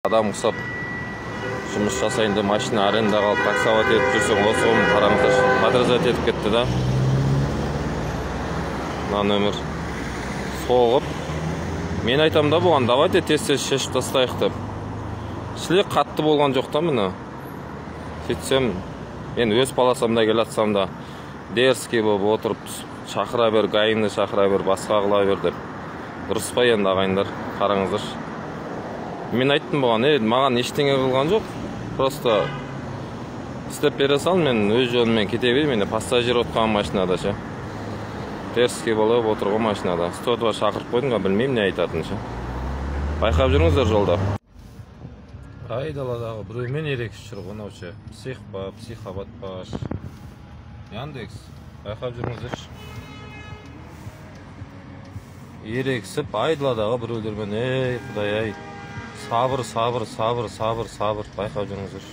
Адам ұқсап жұмыс жасайын деп машина арендаға алып таксовать етіп жүрсең, осы ғым қараңыздар, подразать етіп кетті да. Мына нөмір соғып. Мен айтам да бұған, давайте тез-тез шешіп тастайық деп. Шлек қатты болған жоқ та міне. Сөйтсем, мен өз паласамда келатсам да, дерзкий болып отырып, шақыра бер, гаинді шақыра бер, басқа қыла бер деп. Дұрыс па енді ағайындар, қараңыздар. Мен айттым бұған, маған ештеңе қылған жоқ. Просто істеп бере сал, мен өз жолыммен кете берейін, мен пассажир отқан машинада ше. Дерзкий болып отырған машинада. 102 шақырып қойдым, білмеймін не айтатын ше. Байқап жүріңіздер жолда. Айдаладағы біреумен ерекші жүр ғынау ше. Псих па, психопат па. Яндекс, байқап жүріңіздер. Ерексіп, айдаладағы біреулермен, құдай ай. Сабыр, байқап жүріңіздер.